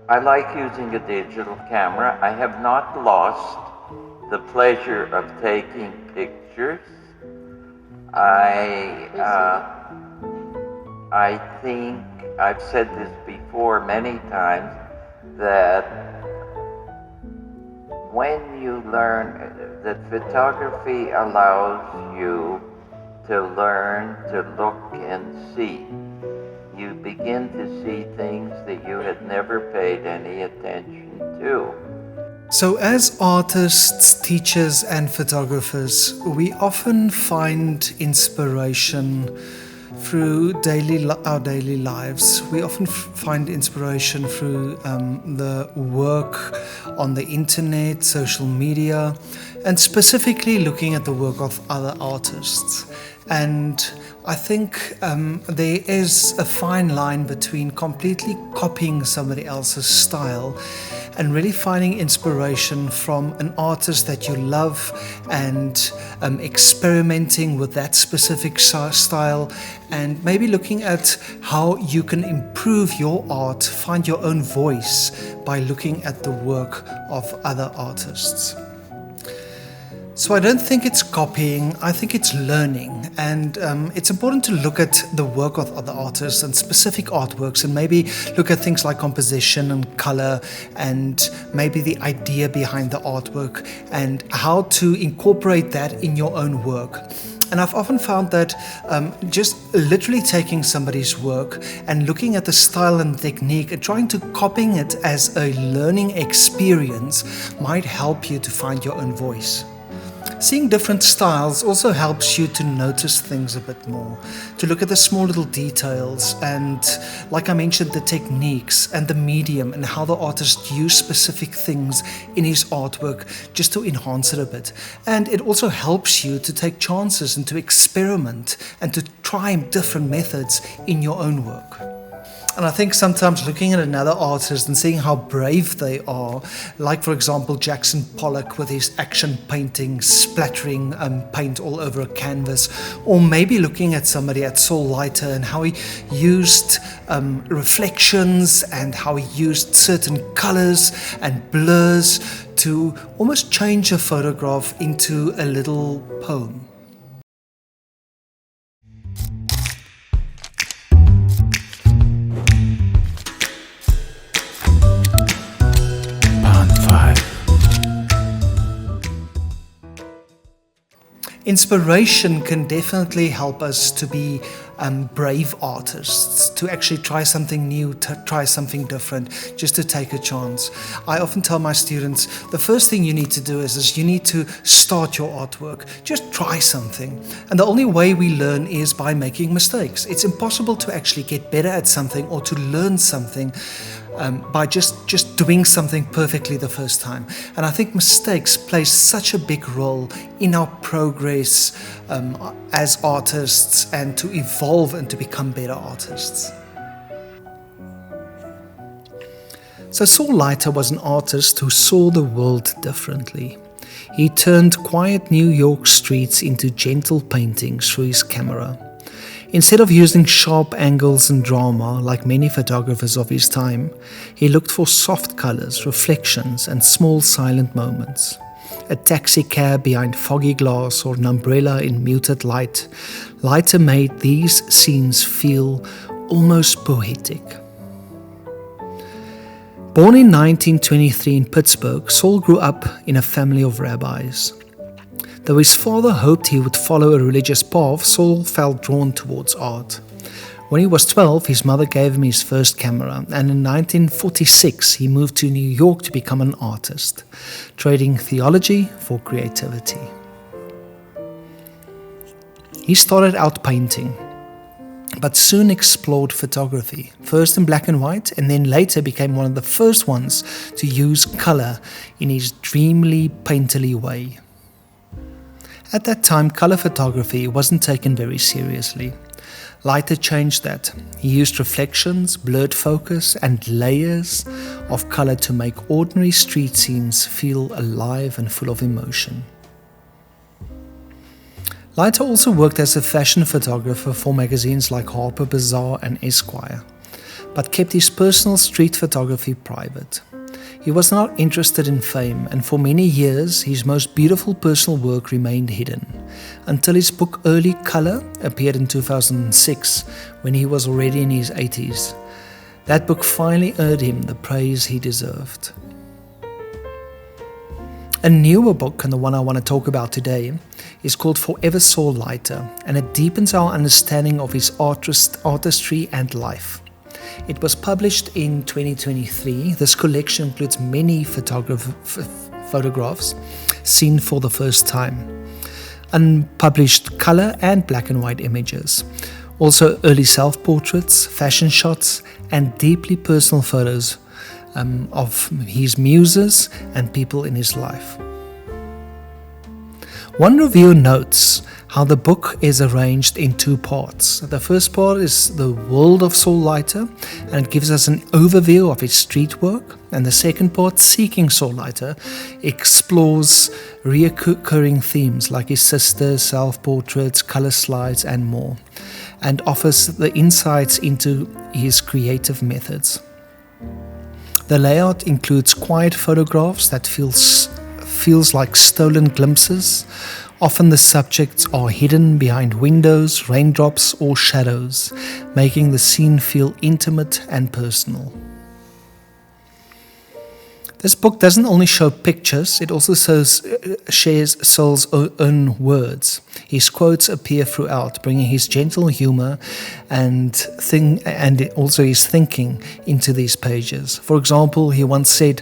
I like using a digital camera. I have not lost the pleasure of taking pictures. I think I've said this before many times, that when you learn that photography allows you to learn to look and see, you begin to see things that you had never paid any attention to. So, as artists, teachers, and photographers, we often find inspiration through our daily lives. We often find inspiration through the work on the internet, social media, and specifically looking at the work of other artists. And I think there is a fine line between completely copying somebody else's style and really finding inspiration from an artist that you love and experimenting with that specific style, and maybe looking at how you can improve your art, find your own voice by looking at the work of other artists. So I don't think it's copying, I think it's learning, and it's important to look at the work of other artists and specific artworks, and maybe look at things like composition and color, and maybe the idea behind the artwork and how to incorporate that in your own work. And I've often found that just literally taking somebody's work and looking at the style and technique and trying to copying it as a learning experience might help you to find your own voice. Seeing different styles also helps you to notice things a bit more, to look at the small little details and, like I mentioned, the techniques and the medium and how the artist used specific things in his artwork just to enhance it a bit. And it also helps you to take chances and to experiment and to try different methods in your own work. And I think sometimes looking at another artist and seeing how brave they are, like for example Jackson Pollock with his action painting, splattering paint all over a canvas, or maybe looking at somebody at Saul Leiter and how he used reflections and how he used certain colors and blurs to almost change a photograph into a little poem. Inspiration can definitely help us to be brave artists, to actually try something new, to try something different, just to take a chance. I often tell my students, the first thing you need to do is you need to start your artwork. Just try something. And the only way we learn is by making mistakes. It's impossible to actually get better at something or to learn something by just doing something perfectly the first time. And I think mistakes play such a big role in our progress as artists and to evolve and to become better artists. So Saul Leiter was an artist who saw the world differently. He turned quiet New York streets into gentle paintings through his camera. Instead of using sharp angles and drama like many photographers of his time, he looked for soft colors, reflections, and small silent moments. A taxi cab behind foggy glass or an umbrella in muted light, Leiter made these scenes feel almost poetic. Born in 1923 in Pittsburgh, Saul grew up in a family of rabbis. Though his father hoped he would follow a religious path, Saul felt drawn towards art. When he was 12, his mother gave him his first camera, and in 1946 he moved to New York to become an artist, trading theology for creativity. He started out painting, but soon explored photography, first in black and white, and then later became one of the first ones to use color in his dreamily, painterly way. At that time, color photography wasn't taken very seriously. Leiter changed that. He used reflections, blurred focus, and layers of color to make ordinary street scenes feel alive and full of emotion. Leiter also worked as a fashion photographer for magazines like Harper Bazaar and Esquire. but kept his personal street photography private. He was not interested in fame, and for many years his most beautiful personal work remained hidden, until his book Early Color appeared in 2006, when he was already in his 80s. That book finally earned him the praise he deserved. A newer book, and the one I want to talk about today, is called Forever Saul Leiter, and it deepens our understanding of his artistry and life. It was published in 2023. This collection includes many photographs seen for the first time, unpublished color and black and white images, also early self-portraits, fashion shots, and deeply personal photos of his muses and people in his life. One reviewer notes how the book is arranged in two parts. The first part is the world of Saul Leiter, and it gives us an overview of his street work. And the second part, Seeking Saul Leiter, explores recurring themes like his sister, self-portraits, color slides, and more, and offers the insights into his creative methods. The layout includes quiet photographs that feels like stolen glimpses. Often the subjects are hidden behind windows, raindrops, or shadows, making the scene feel intimate and personal. This book doesn't only show pictures, it also shares Saul's own words. His quotes appear throughout, bringing his gentle humor and also his thinking into these pages. For example, he once said,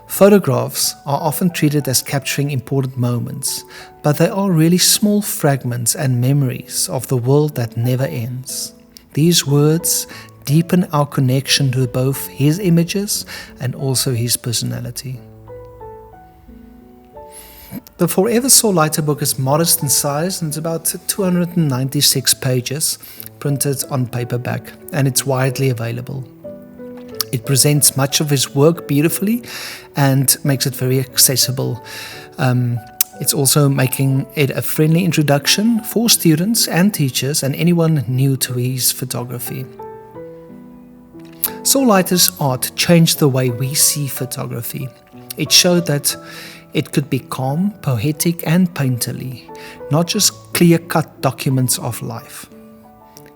"Photographs are often treated as capturing important moments, but they are really small fragments and memories of the world that never ends." These words deepen our connection to both his images and also his personality. The Forever Saul Leiter book is modest in size, and it's about 296 pages, printed on paperback, and it's widely available. It presents much of his work beautifully and makes it very accessible. It's also making it a friendly introduction for students and teachers and anyone new to his photography. Saul Leiter's art changed the way we see photography. It showed that it could be calm, poetic, and painterly, not just clear-cut documents of life.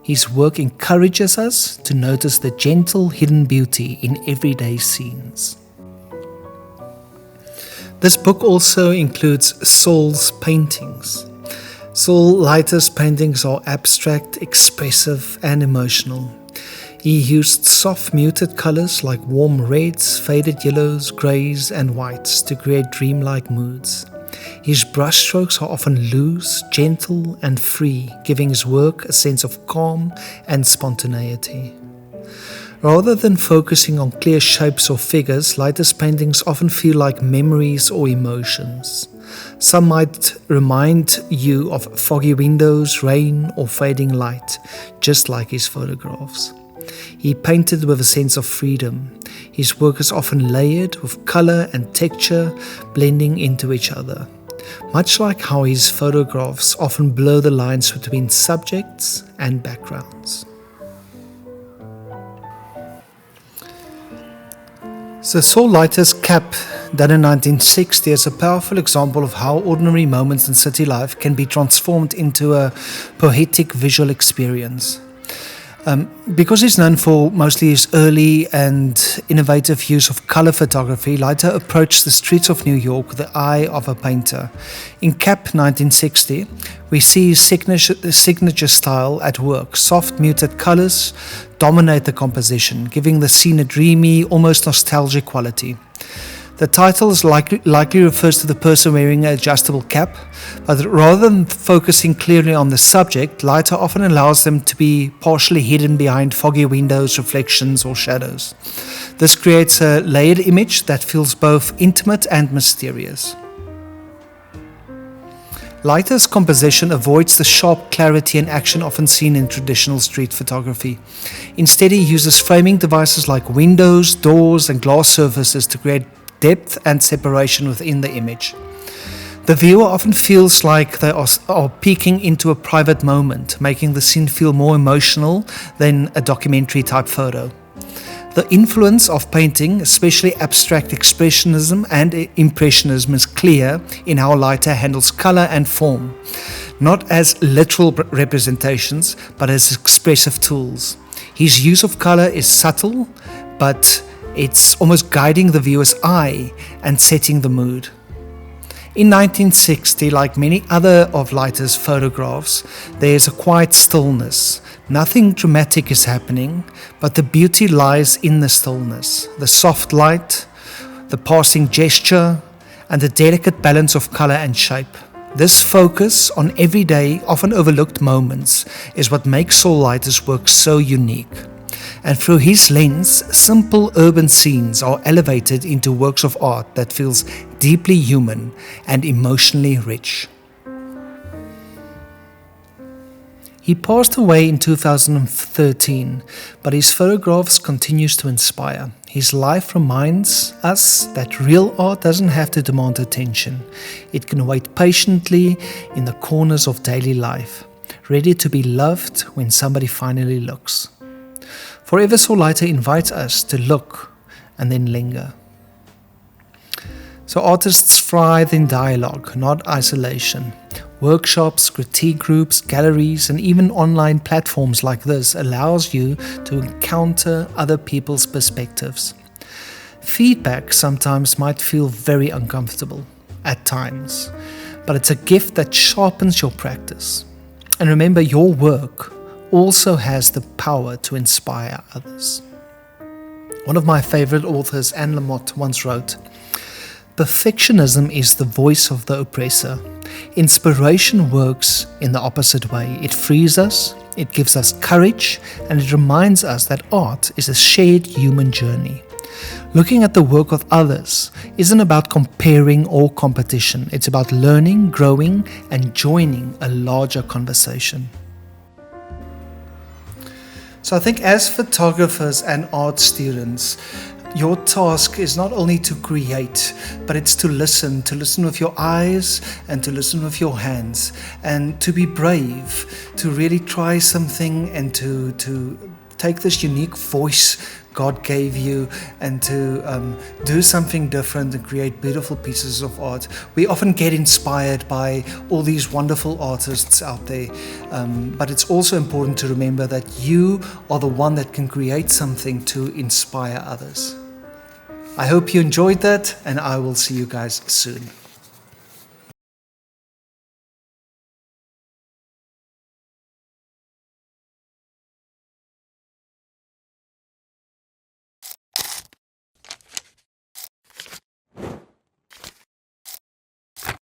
His work encourages us to notice the gentle hidden beauty in everyday scenes. This book also includes Saul's paintings. Saul Leiter's paintings are abstract, expressive, and emotional. He used soft muted colors like warm reds, faded yellows, grays, and whites to create dreamlike moods. His brushstrokes are often loose, gentle, and free, giving his work a sense of calm and spontaneity. Rather than focusing on clear shapes or figures, Leiter's paintings often feel like memories or emotions. Some might remind you of foggy windows, rain, or fading light, just like his photographs. He painted with a sense of freedom. His work is often layered with color and texture blending into each other, much like how his photographs often blur the lines between subjects and backgrounds. So Saul Leiter's Cap, done in 1960, is a powerful example of how ordinary moments in city life can be transformed into a poetic visual experience. Because he's known for mostly his early and innovative use of color photography, Leiter approached the streets of New York with the eye of a painter. In Cap 1960, we see his signature style at work. Soft, muted colors dominate the composition, giving the scene a dreamy, almost nostalgic quality. The title is likely refers to the person wearing an adjustable cap, but rather than focusing clearly on the subject, Leiter often allows them to be partially hidden behind foggy windows, reflections, or shadows. This creates a layered image that feels both intimate and mysterious. Leiter's composition avoids the sharp clarity and action often seen in traditional street photography. Instead, he uses framing devices like windows, doors, and glass surfaces to create depth and separation within the image. The viewer often feels like they are peeking into a private moment, making the scene feel more emotional than a documentary type photo. The influence of painting, especially abstract expressionism and impressionism, is clear in how Leiter handles color and form, not as literal representations, but as expressive tools. His use of color is subtle, but it's almost guiding the viewer's eye and setting the mood. In 1960, like many other of Leiter's photographs, there is a quiet stillness. Nothing dramatic is happening, but the beauty lies in the stillness, the soft light, the passing gesture, and the delicate balance of color and shape. This focus on everyday, often overlooked moments is what makes Saul Leiter's work so unique. And through his lens, simple urban scenes are elevated into works of art that feels deeply human and emotionally rich. He passed away in 2013, but his photographs continues to inspire. His life reminds us that real art doesn't have to demand attention. It can wait patiently in the corners of daily life, ready to be loved when somebody finally looks. Forever Saul Leiter invites us to look and then linger. So artists thrive in dialogue, not isolation. Workshops, critique groups, galleries, and even online platforms like this allows you to encounter other people's perspectives. Feedback sometimes might feel very uncomfortable at times, but it's a gift that sharpens your practice. And remember, your work also has the power to inspire others. One of my favorite authors, Anne Lamott, once wrote, "Perfectionism is the voice of the oppressor. Inspiration works in the opposite way. It frees us, it gives us courage, and it reminds us that art is a shared human journey. Looking at the work of others isn't about comparing or competition. It's about learning, growing, and joining a larger conversation." So I think as photographers and art students, your task is not only to create, but it's to listen with your eyes and to listen with your hands, and to be brave, to really try something and to take this unique voice God gave you and to do something different and create beautiful pieces of art. We often get inspired by all these wonderful artists out there, but it's also important to remember that you are the one that can create something to inspire others. I hope you enjoyed that, and I will see you guys soon.